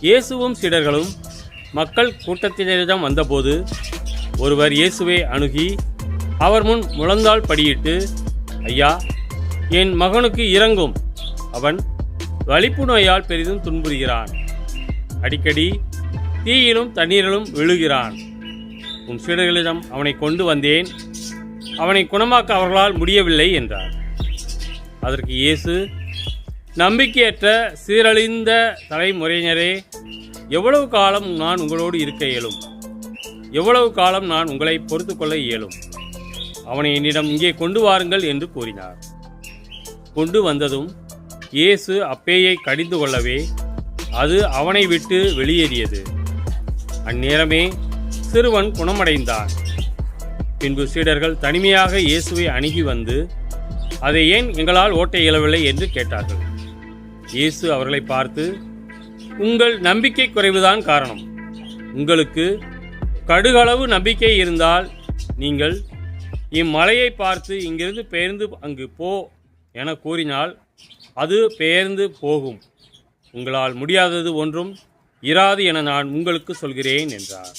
இயேசுவும் சீடர்களும் மக்கள் கூட்டத்தினரிடம் வந்தபோது ஒருவர் இயேசுவை அணுகி அவர் முன் முழந்தாள் படியிட்டு, ஐயா, என் மகனுக்கு இரங்கும். அவன் வலிப்பு நோயால் பெரிதும் துன்புறுகிறான். அடிக்கடி தீயிலும் தண்ணீரிலும் விழுகிறான். உன் சீடர்களிடம் அவனை கொண்டு வந்தேன், அவனை குணமாக்க அவர்களால் முடியவில்லை என்றார். அதற்கு இயேசு, நம்பிக்கையற்ற சீரழிந்த தலைமுறையினரே, எவ்வளவு காலம் நான் உங்களோடு இருக்க இயலும்? எவ்வளவு காலம் நான் உங்களை பொறுத்து கொள்ள இயலும்? அவனை என்னிடம் இங்கே கொண்டு வாருங்கள் என்று கூறினார். கொண்டு வந்ததும் இயேசு அப்பேயை கடிந்து கொள்ளவே அது அவனை விட்டு வெளியேறியது. அந்நேரமே சிறுவன் குணமடைந்தான். பின்பு சீடர்கள் தனிமையாக இயேசுவை அணுகி வந்து, அதை ஏன் எங்களால் ஓட்ட இயலவில்லை என்று கேட்டார்கள். இயேசு அவர்களை பார்த்து, உங்கள் நம்பிக்கை குறைவுதான் காரணம். உங்களுக்கு கடுகளவு நம்பிக்கை இருந்தால் நீங்கள் இம்மலையை பார்த்து இங்கிருந்து பெயர்ந்து அங்கு போ என கூறினால் அது பெயர்ந்து போகும். உங்களால் முடியாதது ஒன்றும் இராது என நான் உங்களுக்கு சொல்கிறேன் என்றார்.